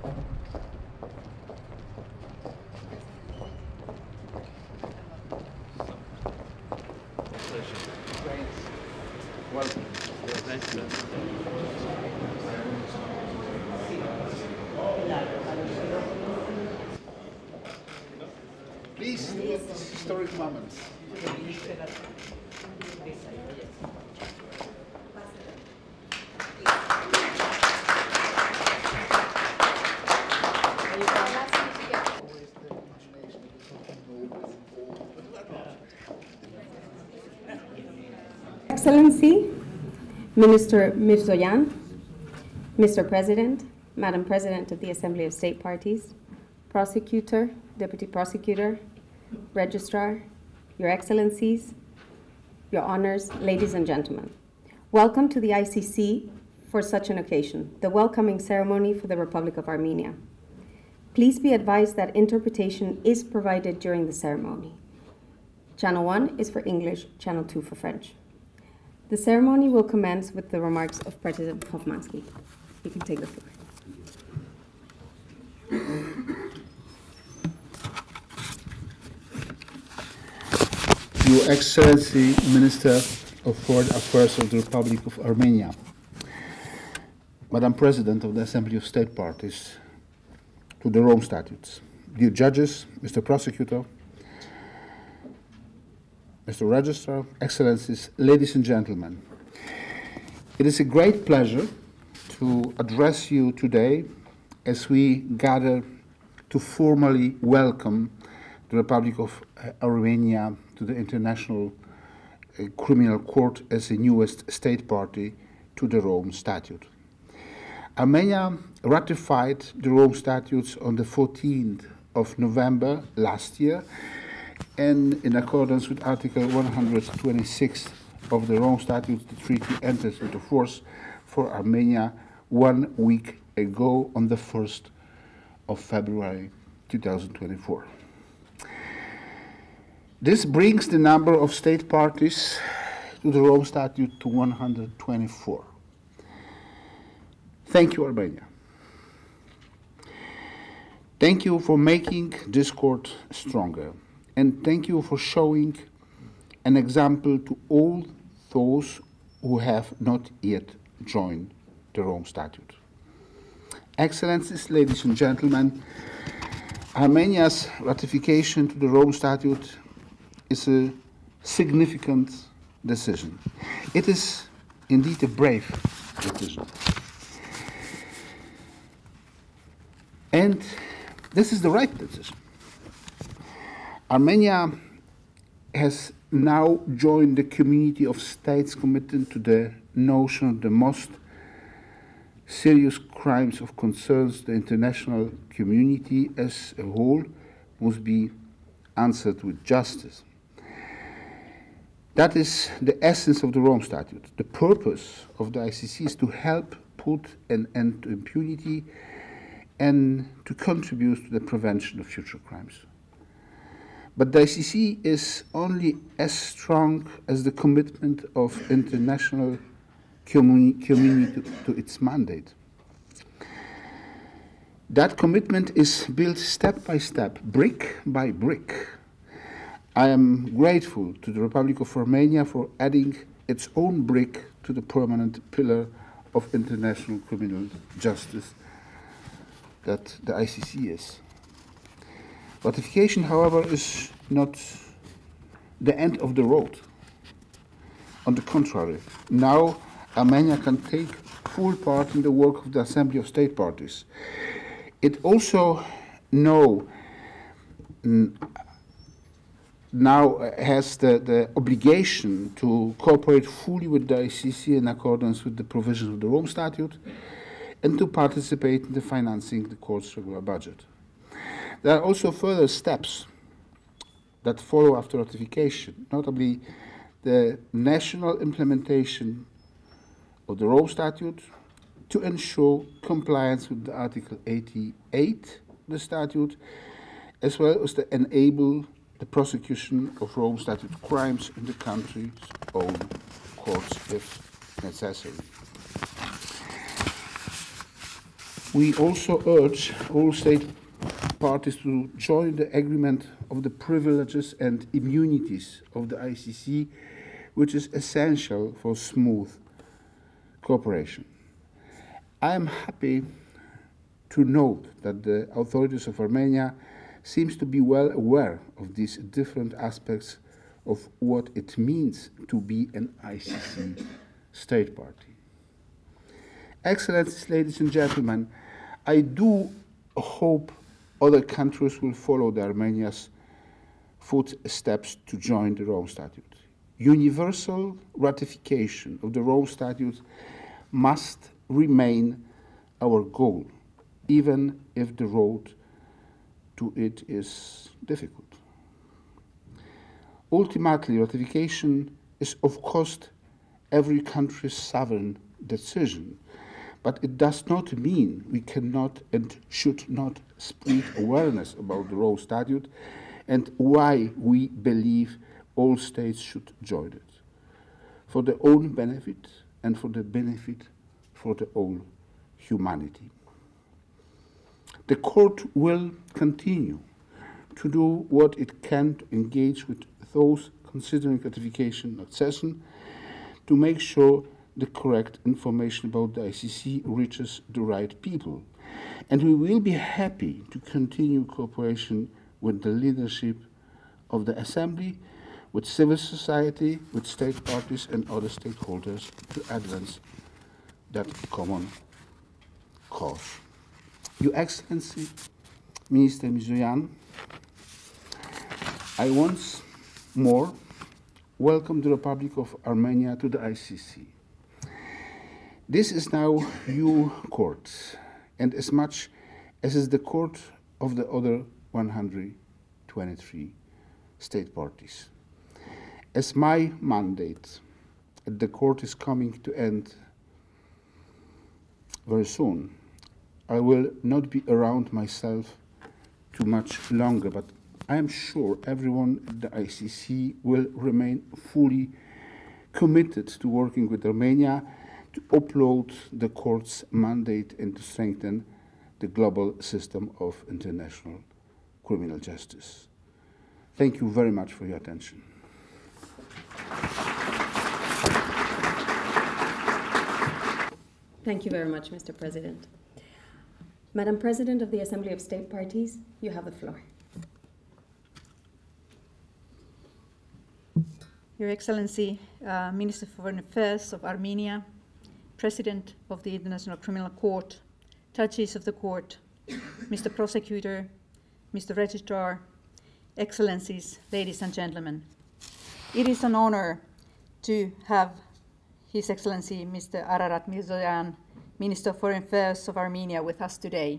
Welcome. Please, this historic moment. Excellency, Minister Mիրզոյան, Mr. President, Madam President of the Assembly of State Parties, Prosecutor, Deputy Prosecutor, Registrar, Your Excellencies, Your Honors, ladies and gentlemen. Welcome to the ICC for such an occasion, the welcoming ceremony for the Republic of Armenia. Please be advised that interpretation is provided during the ceremony. Channel 1 is for English, Channel 2 for French. The ceremony will commence with the remarks of President Hofmansky. You can take the floor. Your Excellency, Minister of Foreign Affairs of the Republic of Armenia, Madam President of the Assembly of State Parties, to the Rome Statutes, dear judges, Mr. Prosecutor, Mr. Registrar, Excellencies, ladies and gentlemen, it is a great pleasure to address you today as we gather to formally welcome the Republic of Armenia to the International Criminal Court as the newest state party to the Rome Statute. Armenia ratified the Rome Statutes on the 14th of November last year, and in accordance with Article 126 of the Rome Statutes, the treaty enters into force for Armenia 1 week ago on the 1st of February 2024. This brings the number of state parties to the Rome Statute to 124. Thank you, Armenia. Thank you for making this court stronger. And thank you for showing an example to all those who have not yet joined the Rome Statute. Excellencies, ladies and gentlemen, Armenia's ratification to the Rome Statute is a significant decision. It is indeed a brave decision. And this is the right decision. Armenia has now joined the community of states committed to the notion of the most serious crimes of concerns the international community as a whole must be answered with justice. That is the essence of the Rome Statute. The purpose of the ICC is to help put an end to impunity and to contribute to the prevention of future crimes. But the ICC is only as strong as the commitment of international community to its mandate. That commitment is built step by step, brick by brick. I am grateful to the Republic of Armenia for adding its own brick to the permanent pillar of international criminal justice that the ICC is. Ratification, however, is not the end of the road. On the contrary, now Armenia can take full part in the work of the Assembly of State Parties. It also now has the obligation to cooperate fully with the ICC in accordance with the provisions of the Rome Statute and to participate in the financing the court's regular budget. There are also further steps that follow after ratification, notably the national implementation of the Rome Statute to ensure compliance with the Article 88 of the statute, as well as to enable the prosecution of Rome Statute crimes in the country's own courts if necessary. We also urge all state parties to join the agreement of the privileges and immunities of the ICC, which is essential for smooth cooperation. I am happy to note that the authorities of Armenia seems to be well aware of these different aspects of what it means to be an ICC state party. Excellencies, ladies and gentlemen, I do hope other countries will follow the Armenia's footsteps to join the Rome Statute. Universal ratification of the Rome Statute must remain our goal, even if the road to it is difficult. Ultimately, ratification is, of course, every country's sovereign decision, but it does not mean we cannot and should not spread awareness about the Rome Statute and why we believe all states should join it, for their own benefit and for the benefit for the whole humanity. The court will continue to do what it can to engage with those considering ratification and accession to make sure the correct information about the ICC reaches the right people. And we will be happy to continue cooperation with the leadership of the Assembly, with civil society, with state parties and other stakeholders to advance that common cause. Your Excellency, Minister Mիրзոյան, I once more welcome the Republic of Armenia to the ICC. This is now your court, and as much as is the court of the other 123 state parties. As my mandate at the court is coming to end very soon, I will not be around myself too much longer, but I am sure everyone at the ICC will remain fully committed to working with Armenia to uphold the court's mandate and to strengthen the global system of international criminal justice. Thank you very much for your attention. Thank you very much, Mr. President. Madam President of the Assembly of State Parties, you have the floor. Your Excellency, Minister for Foreign Affairs of Armenia, President of the International Criminal Court, Judges of the Court, Mr. Prosecutor, Mr. Registrar, Excellencies, ladies and gentlemen. It is an honor to have His Excellency Mr. Ararat Mirzoyan, Minister of Foreign Affairs of Armenia, with us today.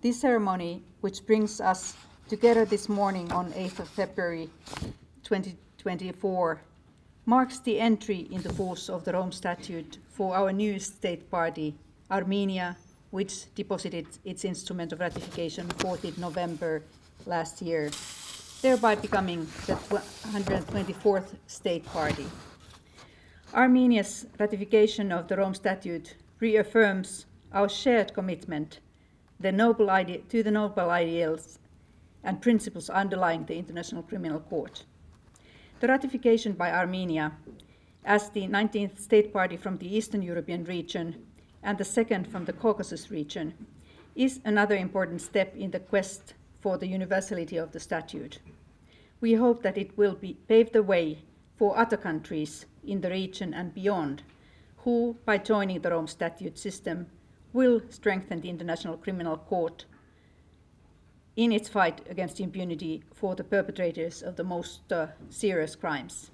This ceremony, which brings us together this morning on 8th of February 2024, marks the entry into force of the Rome Statute for our new state party, Armenia, which deposited its instrument of ratification 14th November last year, thereby becoming the 124th state party. Armenia's ratification of the Rome Statute reaffirms our shared commitment to the noble ideals and principles underlying the International Criminal Court. The ratification by Armenia, as the 19th state party from the Eastern European region and the second from the Caucasus region, is another important step in the quest for the universality of the statute. We hope that it will pave the way for other countries in the region and beyond, who, by joining the Rome Statute system, will strengthen the International Criminal Court in its fight against impunity for the perpetrators of the most serious crimes.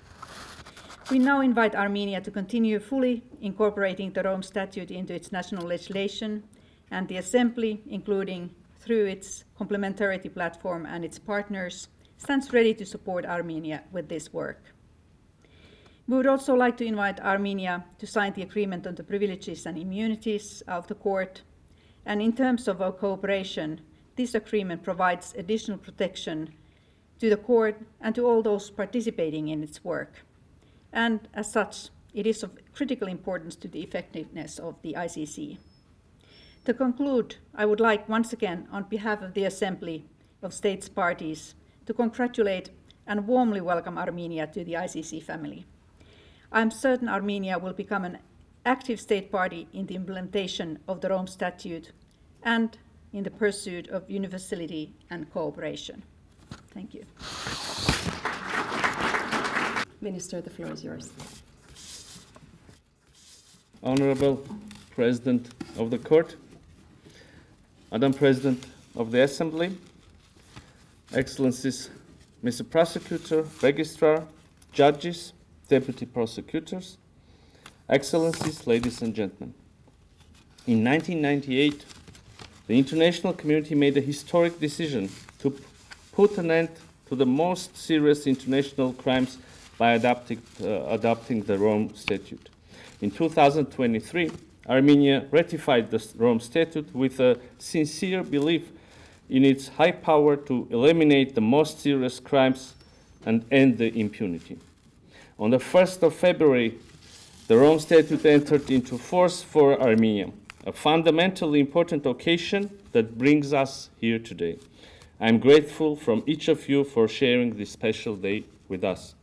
We now invite Armenia to continue fully incorporating the Rome Statute into its national legislation, and the Assembly, including through its complementarity platform and its partners, stands ready to support Armenia with this work. We would also like to invite Armenia to sign the agreement on the privileges and immunities of the court, and in terms of our cooperation, this agreement provides additional protection to the court and to all those participating in its work. And as such, it is of critical importance to the effectiveness of the ICC. To conclude, I would like once again, on behalf of the Assembly of States Parties, to congratulate and warmly welcome Armenia to the ICC family. I am certain Armenia will become an active state party in the implementation of the Rome Statute and in the pursuit of universality and cooperation. Thank you. Minister, the floor is yours. Honorable President of the Court, Madam President of the Assembly, Excellencies, Mr. Prosecutor, Registrar, Judges, Deputy Prosecutors, Excellencies, ladies and gentlemen. In 1998, the international community made a historic decision to put an end to the most serious international crimes by adopting the Rome Statute. In 2023, Armenia ratified the Rome Statute with a sincere belief in its high power to eliminate the most serious crimes and end the impunity. On the 1st of February, the Rome Statute entered into force for Armenia, a fundamentally important occasion that brings us here today. I am grateful from each of you for sharing this special day with us.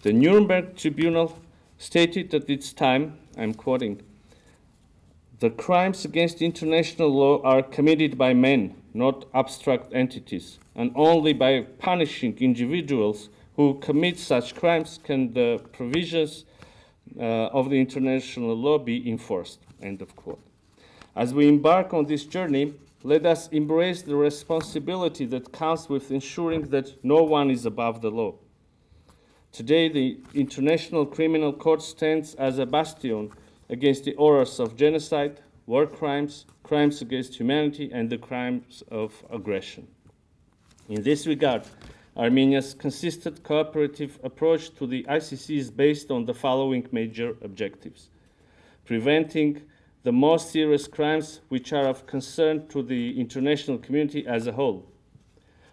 The Nuremberg Tribunal stated at its time, I'm quoting, "The crimes against international law are committed by men, not abstract entities, and only by punishing individuals who commit such crimes can the provisions of the international law be enforced." End of quote. As we embark on this journey, let us embrace the responsibility that comes with ensuring that no one is above the law. Today, the International Criminal Court stands as a bastion against the horrors of genocide, war crimes, crimes against humanity, and the crimes of aggression. In this regard, Armenia's consistent cooperative approach to the ICC is based on the following major objectives: preventing the most serious crimes which are of concern to the international community as a whole,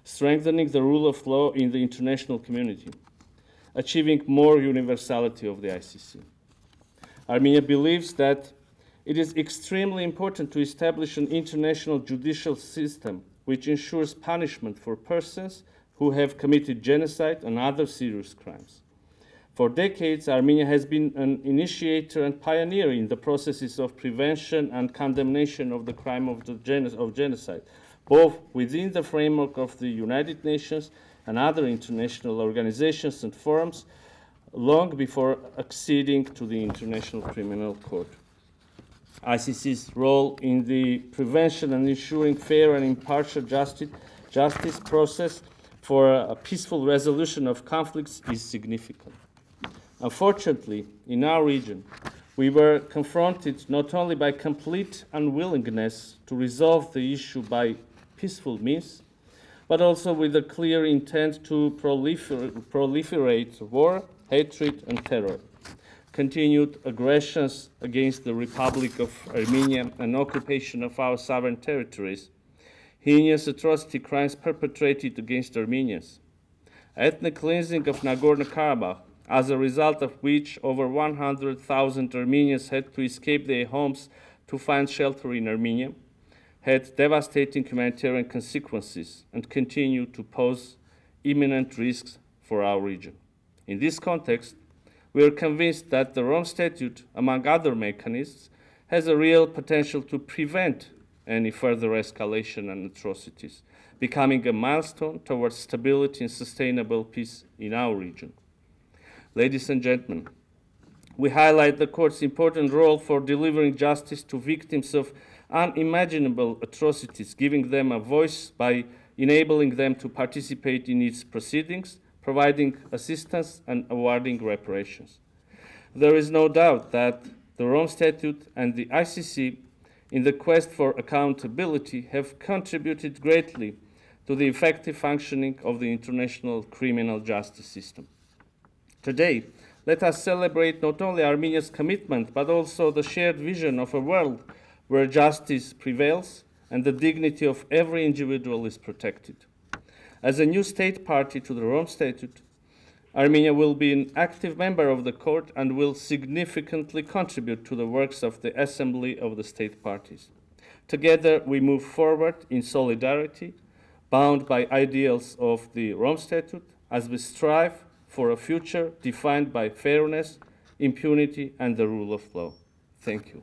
strengthening the rule of law in the international community, achieving more universality of the ICC. Armenia believes that it is extremely important to establish an international judicial system which ensures punishment for persons who have committed genocide and other serious crimes. For decades, Armenia has been an initiator and pioneer in the processes of prevention and condemnation of the crime of genocide, both within the framework of the United Nations and other international organizations and forums, long before acceding to the International Criminal Court. ICC's role in the prevention and ensuring fair and impartial justice process for a peaceful resolution of conflicts is significant. Unfortunately, in our region, we were confronted not only by complete unwillingness to resolve the issue by peaceful means, but also with a clear intent to proliferate war, hatred, and terror. Continued aggressions against the Republic of Armenia and occupation of our sovereign territories, heinous atrocity crimes perpetrated against Armenians, ethnic cleansing of Nagorno-Karabakh, as a result of which over 100,000 Armenians had to escape their homes to find shelter in Armenia, had devastating humanitarian consequences and continue to pose imminent risks for our region. In this context, we are convinced that the Rome Statute, among other mechanisms, has a real potential to prevent any further escalation and atrocities, becoming a milestone towards stability and sustainable peace in our region. Ladies and gentlemen, we highlight the Court's important role for delivering justice to victims of unimaginable atrocities, giving them a voice by enabling them to participate in its proceedings, providing assistance and awarding reparations. There is no doubt that the Rome Statute and the ICC, in the quest for accountability, have contributed greatly to the effective functioning of the international criminal justice system. Today, let us celebrate not only Armenia's commitment, but also the shared vision of a world where justice prevails and the dignity of every individual is protected. As a new state party to the Rome Statute, Armenia will be an active member of the Court and will significantly contribute to the works of the Assembly of the State Parties. Together, we move forward in solidarity, bound by ideals of the Rome Statute, as we strive for a future defined by fairness, impunity, and the rule of law. Thank you.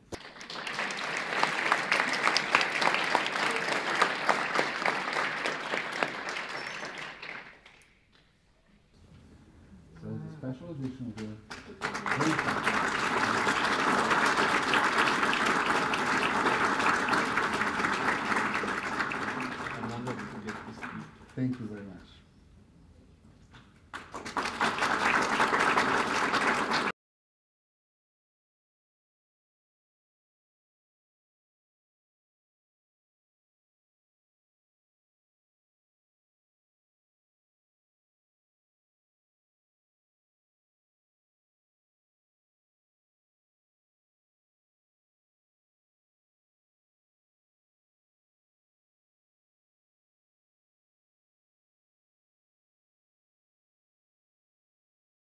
So the special edition here. Thank you very much.